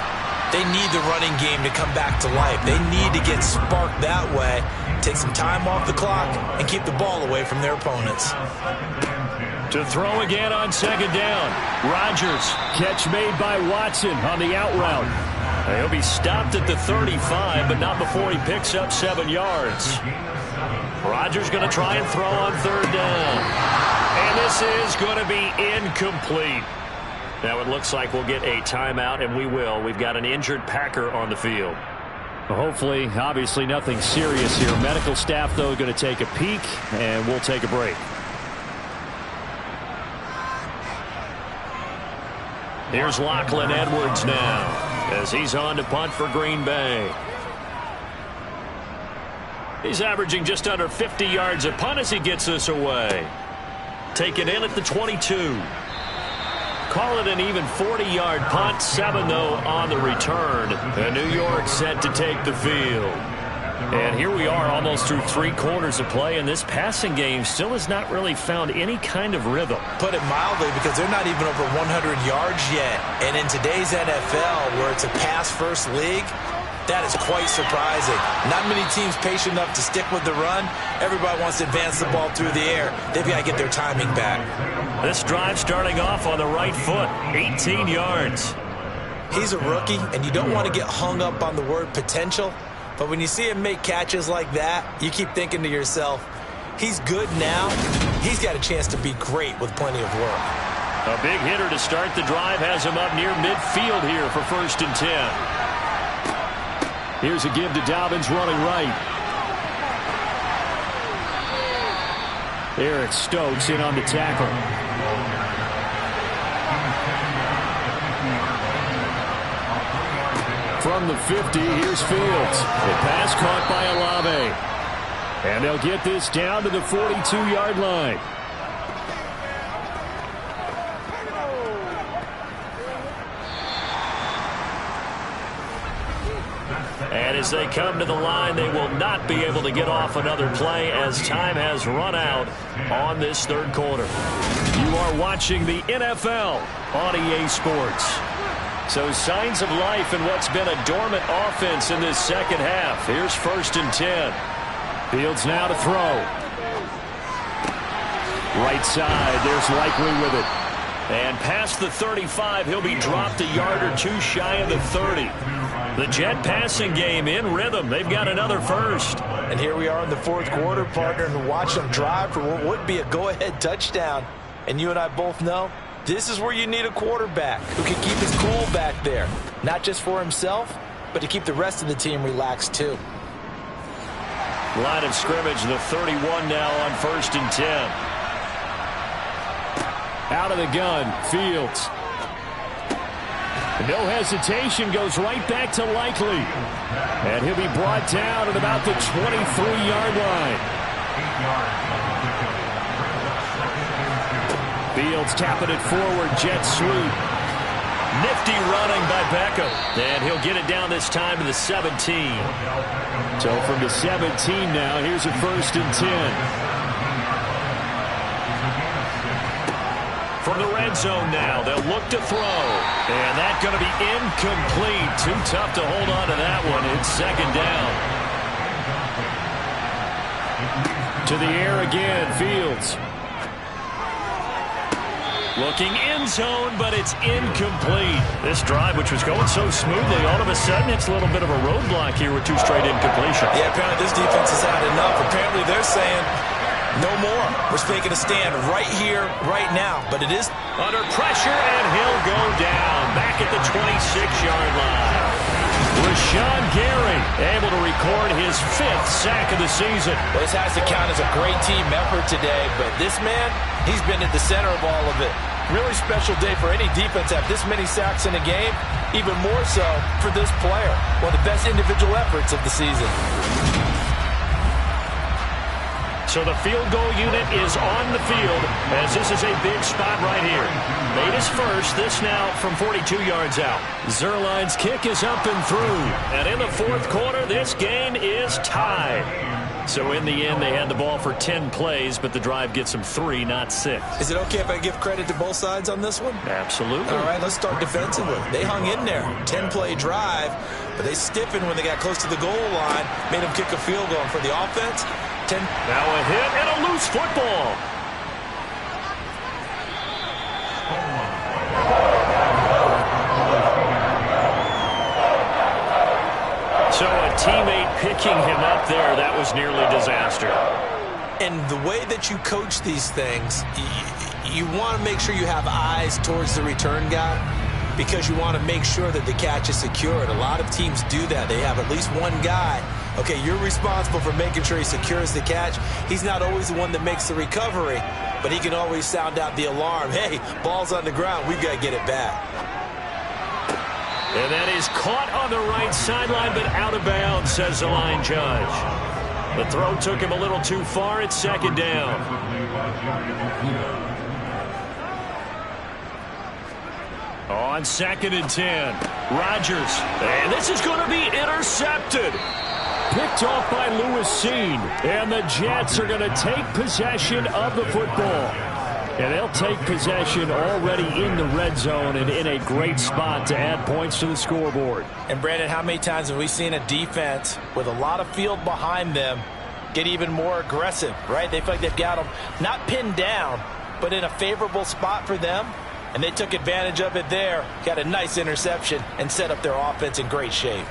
Speaker 4: they need the running game to come back to life. They need to get sparked that way, take some time off the clock, and keep the ball away from their opponents.
Speaker 3: To throw again on 2nd down. Rodgers. Catch made by Watson on the out route. He'll be stopped at the 35, but not before he picks up 7 yards. Rodgers going to try and throw on 3rd down. And this is going to be incomplete. Now it looks like we'll get a timeout, and we will. We've got an injured Packer on the field. Hopefully, obviously nothing serious here. Medical staff, though, going to take a peek, and we'll take a break. Here's Lachlan Edwards now, as he's on to punt for Green Bay. He's averaging just under 50 yards a punt as he gets this away. Taken in at the 22. Call it an even 40-yard punt, 7 though on the return. And New York set to take the field. And here we are almost through 3 quarters of play, and this passing game still has not really found any kind of rhythm.
Speaker 4: Put it mildly, because they're not even over 100 yards yet. And in today's NFL, where it's a pass-first league, that is quite surprising. Not many teams patient enough to stick with the run. Everybody wants to advance the ball through the air. They've got to get their timing back.
Speaker 3: This drive starting off on the right foot, 18 yards.
Speaker 4: He's a rookie, and you don't want to get hung up on the word potential. But when you see him make catches like that, you keep thinking to yourself, he's good now. He's got a chance to be great with plenty of work.
Speaker 3: A big hitter to start the drive has him up near midfield here for 1st and 10. Here's a give to Dobbins running right. Eric Stokes in on the tackle. From the 50, here's Fields. A pass caught by Olave. And they'll get this down to the 42-yard line. And as they come to the line, they will not be able to get off another play as time has run out on this 3rd quarter. You are watching the NFL on EA Sports. So signs of life in what's been a dormant offense in this 2nd half. Here's 1st and 10. Fields now to throw. Right side, there's Likely with it. And past the 35, he'll be dropped a yard or 2 shy of the 30. The Jet passing game in rhythm. They've got another first.
Speaker 4: And here we are in the 4th quarter, partner, and watch them drive for what would be a go-ahead touchdown. And you and I both know this is where you need a quarterback who can keep his cool back there. Not just for himself, but to keep the rest of the team relaxed too.
Speaker 3: Line of scrimmage, the 31 now on 1st and 10. Out of the gun, Fields. No hesitation, goes right back to Likely. And he'll be brought down at about the 23-yard line. Fields tapping it forward, jet sweep. Nifty running by Beckham. And he'll get it down this time to the 17. So from the 17 now, here's a 1st and 10. From the red zone now, they'll look to throw. And that's going to be incomplete. Too tough to hold on to that one. It's 2nd down. To the air again, Fields. Looking end zone, but it's incomplete. This drive, which was going so smoothly, all of a sudden it's a little bit of a roadblock here with 2 straight incompletions.
Speaker 4: Yeah, apparently this defense has had enough. Apparently they're saying, No more. We're making a stand right here, right now. But it is
Speaker 2: under pressure, and he'll go down back at the 26-yard line. Rashawn Gary able to record his 5th sack of the season.
Speaker 4: Well, this has to count as a great team effort today, but this man, he's been at the center of all of it. Really special day for any defense to have this many sacks in a game, even more so for this player. One of the best individual efforts of the season.
Speaker 2: So the field goal unit is on the field as this is a big spot right here. Made his first, this now from 42 yards out. Zuerlein's kick is up and through. And in the 4th quarter, this game is tied. So in the end, they had the ball for 10 plays, but the drive gets them 3, not 6.
Speaker 4: Is it okay if I give credit to both sides on this one?
Speaker 2: Absolutely.
Speaker 4: All right, let's start defensively. They hung in there. 10-play drive, but they stiffened when they got close to the goal line, made them kick a field goal. And for the offense,
Speaker 2: now a hit and a loose football. So a teammate picking him up there, that was nearly disaster.
Speaker 4: And the way that you coach these things, you want to make sure you have eyes towards the return guy because you want to make sure that the catch is secured. A lot of teams do that. They have at least one guy. Okay, you're responsible for making sure he secures the catch. He's not always the one that makes the recovery, but he can always sound out the alarm. Hey, ball's on the ground. We've got to get it back.
Speaker 2: And that is caught on the right sideline, but out of bounds, says the line judge. The throw took him a little too far. It's 2nd down. On 2nd and 10, Rodgers. And this is going to be intercepted. Picked off by Lewis Seen. And the Jets are going to take possession of the football. And they'll take possession already in the red zone and in a great spot to add points to the scoreboard.
Speaker 4: And, Brandon, how many times have we seen a defense with a lot of field behind them get even more aggressive, right? They feel like they've got them not pinned down, but in a favorable spot for them. And they took advantage of it there, got a nice interception, and set up their offense in great shape.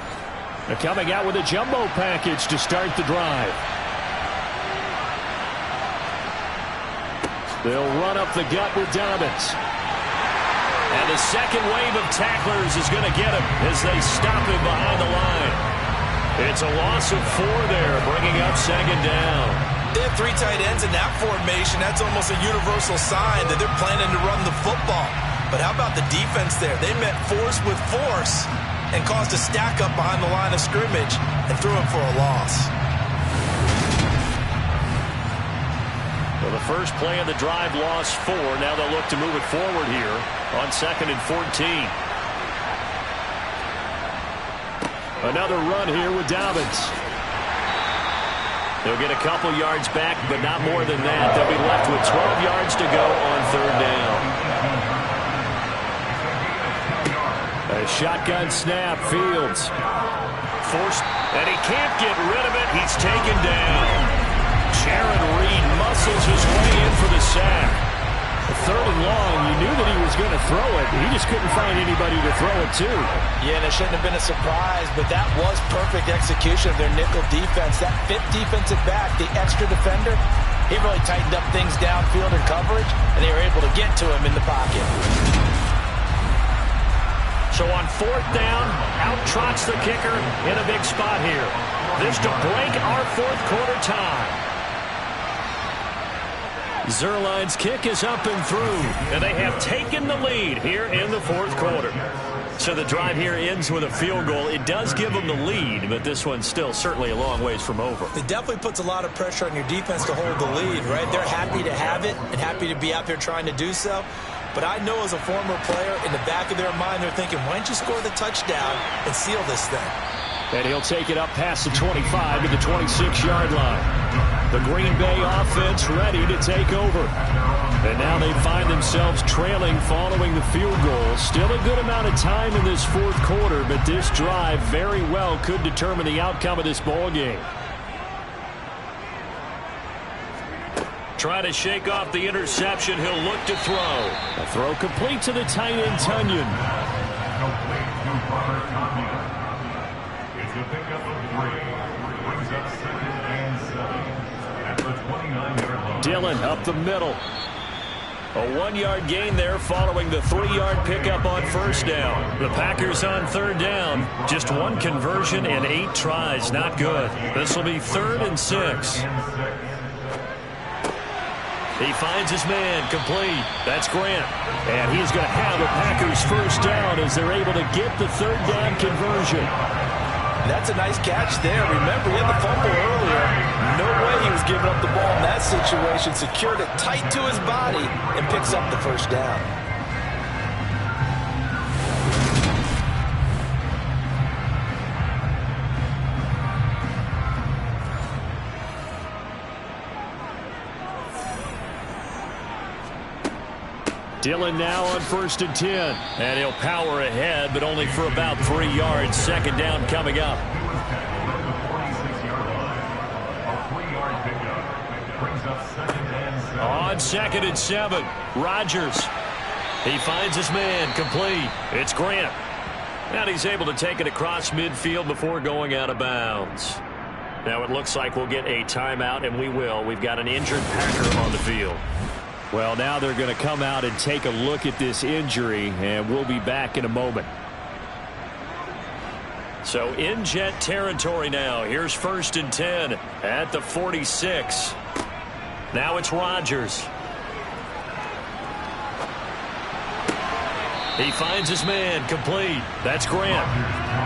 Speaker 2: They're coming out with a jumbo package to start the drive. They'll run up the gut with Dobbins. And the second wave of tacklers is going to get him as they stop him behind the line. It's a loss of 4 there, bringing up 2nd down.
Speaker 4: They have 3 tight ends in that formation. That's almost a universal sign that they're planning to run the football. But how about the defense there? They met force with force and caused a stack up behind the line of scrimmage and threw him for a loss.
Speaker 2: Well, the first play of the drive lost 4. Now they'll look to move it forward here on 2nd and 14. Another run here with Dobbins. They'll get a couple yards back, but not more than that. They'll be left with 12 yards to go on 3rd down. A shotgun snap, Fields. Forced, and he can't get rid of it. He's taken down. Jaron Reed muscles his way in for the sack. 3rd and long, you knew that he was going to throw it. He just couldn't find anybody to throw it to.
Speaker 4: Yeah, and it shouldn't have been a surprise, but that was perfect execution of their nickel defense. That 5th defensive back, the extra defender, he really tightened up things downfield in coverage, and they were able to get to him in the pocket.
Speaker 2: So on 4th down, out trots the kicker in a big spot here. This to break our 4th quarter tie. Zuerlein's kick is up and through, and they have taken the lead here in the 4th quarter. So the drive here ends with a field goal. It does give them the lead, but this one's still certainly a long ways from over.
Speaker 4: It definitely puts a lot of pressure on your defense to hold the lead, right? They're happy to have it and happy to be out there trying to do so. But I know as a former player, in the back of their mind, they're thinking, why don't you score the touchdown and seal this thing?
Speaker 2: And he'll take it up past the 25 to the 26-yard line. The Green Bay offense ready to take over. And now they find themselves trailing following the field goal. Still a good amount of time in this 4th quarter, but this drive very well could determine the outcome of this ball game. Try to shake off the interception. He'll look to throw. A throw complete to the tight end, Tunyon.
Speaker 7: It's a pickup of 3. Brings up 2nd and 7 at the 29-yard line.
Speaker 2: Dillon up the middle. A 1-yard gain there following the 3-yard pickup on first down. The Packers on third down. Just one conversion and 8 tries. Not good. This will be 3rd and 6. He finds his man complete. That's Grant. And he's going to have the Packers first down as they're able to get the third down conversion.
Speaker 4: That's a nice catch there. Remember, he had the fumble earlier. No way he was giving up the ball in that situation. Secured it tight to his body and picks up the first down.
Speaker 2: Dillon now on 1st and 10. And he'll power ahead, but only for about 3 yards. Second down coming up. On 2nd and 7, Rodgers. He finds his man complete. It's Grant. And he's able to take it across midfield before going out of bounds. Now it looks like we'll get a timeout, and we will. We've got an injured Packer on the field. Well, now they're going to come out and take a look at this injury, and we'll be back in a moment. So in Jet territory now. Here's 1st and 10 at the 46. Now it's Rodgers. He finds his man complete. That's Grant.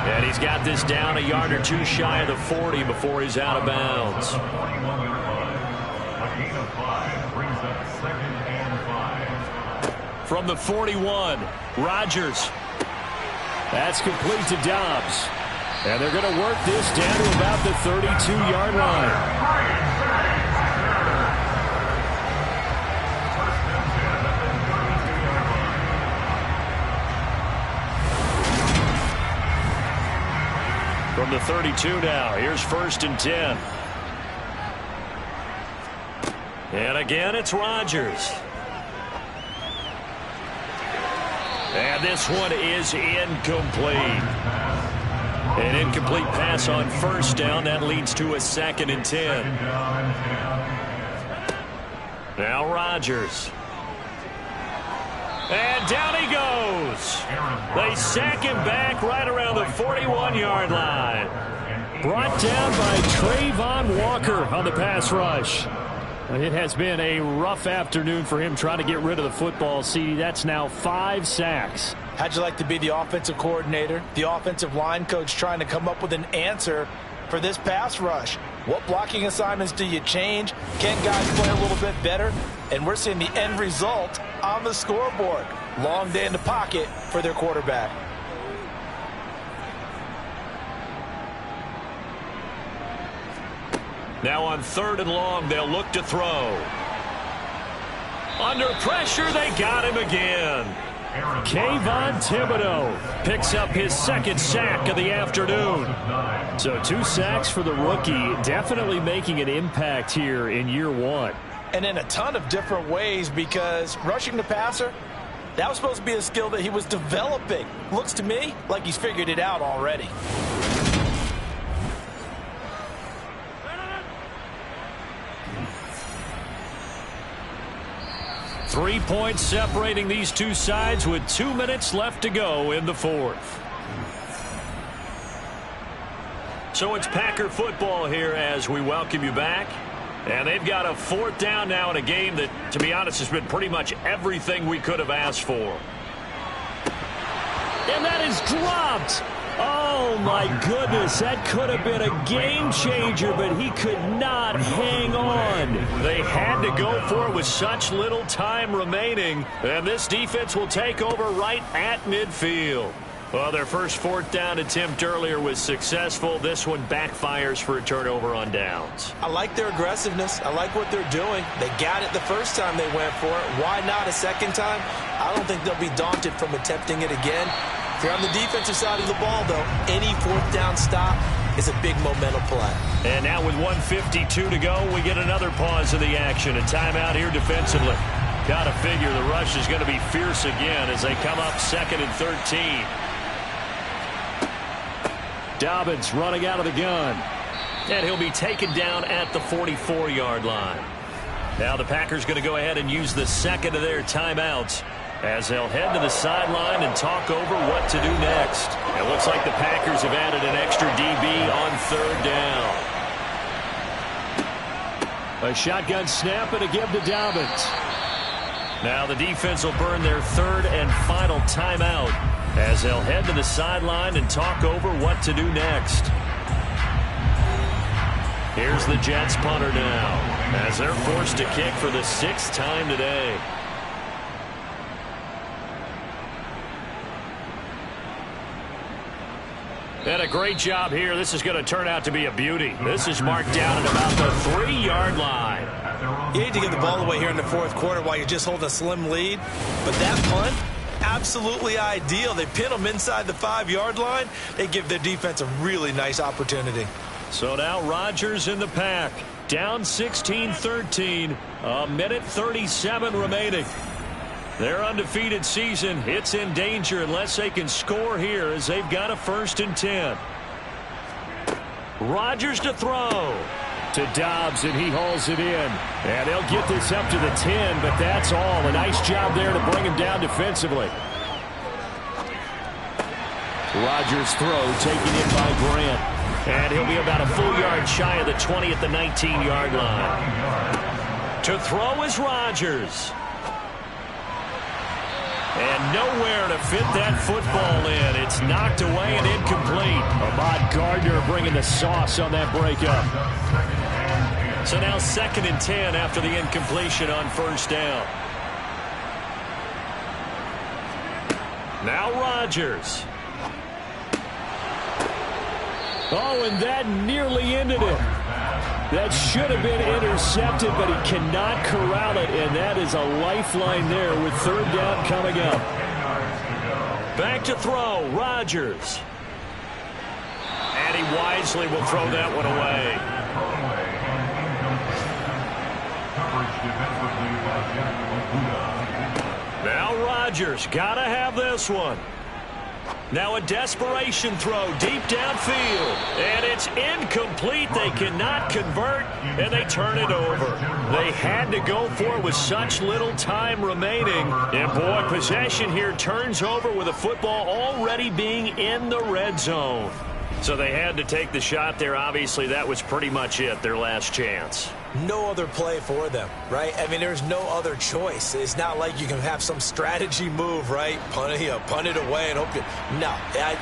Speaker 2: And he's got this down a yard or 2 shy of the 40 before he's out of bounds. From the 41, Rodgers. That's complete to Dobbs. And they're going to work this down to about the 32-yard line. From the 32 now, here's 1st and 10. And again, it's Rodgers. And this one is incomplete. An incomplete pass on first down. That leads to a 2nd and 10. Now Rodgers. And down he goes. They sack him back right around the 41-yard line. Brought down by Trayvon Walker on the pass rush. It has been a rough afternoon for him trying to get rid of the football. See, that's now 5 sacks.
Speaker 4: How'd you like to be the offensive coordinator, the offensive line coach trying to come up with an answer for this pass rush? What blocking assignments do you change? Can guys play a little bit better? And we're seeing the end result on the scoreboard. Long day in the pocket for their quarterback.
Speaker 2: Now on 3rd and long, they'll look to throw. Under pressure, they got him again. Kayvon Thibodeau picks up his 2nd sack of the afternoon. So 2 sacks for the rookie, definitely making an impact here in year 1.
Speaker 4: And in a ton of different ways, because rushing the passer, that was supposed to be a skill that he was developing. Looks to me like he's figured it out already.
Speaker 2: 3 points separating these two sides with 2 minutes left to go in the 4th. So it's Packer football here as we welcome you back. And they've got a 4th down now in a game that, to be honest, has been pretty much everything we could have asked for. And that is dropped. Oh, my goodness. That could have been a game changer, but he could not hang on. They had to go for it with such little time remaining. And this defense will take over right at midfield. Well, their first 4th down attempt earlier was successful. This one backfires for a turnover on downs.
Speaker 4: I like their aggressiveness. I like what they're doing. They got it the first time they went for it. Why not a second time? I don't think they'll be daunted from attempting it again. If you're on the defensive side of the ball, though, any 4th down stop is a big momentum play. And now with 1:52 to go, we get another pause of the action. A timeout here defensively. Got to figure the rush is going to be fierce again as they come up 2nd and 13. Dobbins running out of the gun. And he'll be taken down at the 44-yard line.
Speaker 2: Now the Packers going to go ahead and use the second of their timeouts as they'll head to the sideline and talk over what to do next. It looks like the Packers have added an extra DB on third down. A shotgun snap and a give to Dobbins. Now the defense will burn their third and final timeout as they'll head to the sideline and talk over what to do next. Here's the Jets punter now as they're forced to kick for the 6th time today. And a great job here. This is going to turn out to be a beauty. This is marked down at about the 3-yard line.
Speaker 4: You hate to give the ball away here in the 4th quarter while you're just holding a slim lead. But that punt, absolutely ideal. They pin them inside the 5-yard line. They give their defense a really nice opportunity.
Speaker 2: So now Rodgers in the pack. Down 16-13. A minute 37 remaining. Their undefeated season, it's in danger unless they can score here as they've got a 1st and 10. Rodgers to throw. To Dobbs, and he hauls it in. And they'll get this up to the 10, but that's all. A nice job there to bring him down defensively. Rodgers' throw taken in by Grant. And he'll be about a full yard shy of the 20 at the 19-yard line. To throw is Rodgers. And nowhere to fit that football in. It's knocked away and incomplete. Ahmad Gardner bringing the sauce on that breakup. So now 2nd and 10 after the incompletion on 1st down. Now Rodgers. Oh, and that nearly ended it. That should have been intercepted, but he cannot corral it, and that is a lifeline there with 3rd down coming up. Back to throw, Rodgers. And he wisely will throw that one away. Now Rodgers, gotta have this one. Now a desperation throw deep downfield. And it's incomplete. They cannot convert, and they turn it over. They had to go for it with such little time remaining. And, boy, possession here turns over with the football already being in the red zone. So they had to take the shot there. Obviously, that was pretty much it, their last chance.
Speaker 4: No other play for them, right? I mean, there's no other choice. It's not like you can have some strategy move, right? Punt it away and hope you... No,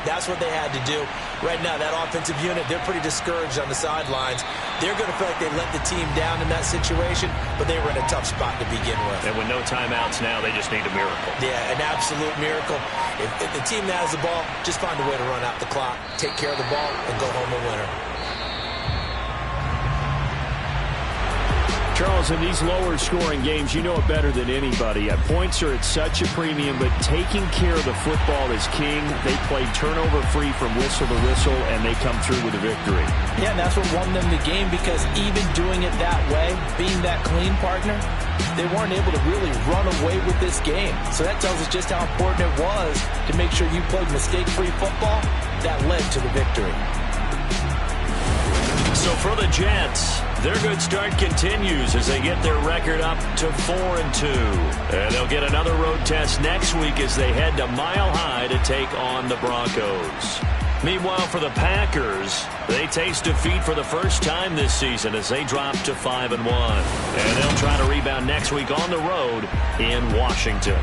Speaker 4: that's what they had to do. Right now, that offensive unit, they're pretty discouraged on the sidelines. They're going to feel like they let the team down in that situation, but they were in a tough spot to begin with.
Speaker 2: And with no timeouts now, they just need a miracle.
Speaker 4: Yeah, an absolute miracle. If the team that has the ball, just find a way to run out the clock, take care of the ball, and go home a winner.
Speaker 3: Charles, in these lower-scoring games, you know it better than anybody. Points are at such a premium, but taking care of the football is king. They played turnover-free from whistle to whistle, and they come through with a victory.
Speaker 8: Yeah, and that's what won them the game, because even doing it that way, being that clean partner, they weren't able to really run away with this game. So that tells us just how important it was to make sure you played mistake-free football. That led to the victory.
Speaker 2: So for the Jets, their good start continues as they get their record up to 4-2. And they'll get another road test next week as they head to Mile High to take on the Broncos. Meanwhile, for the Packers, they taste defeat for the first time this season as they drop to 5-1. And they'll try to rebound next week on the road in Washington.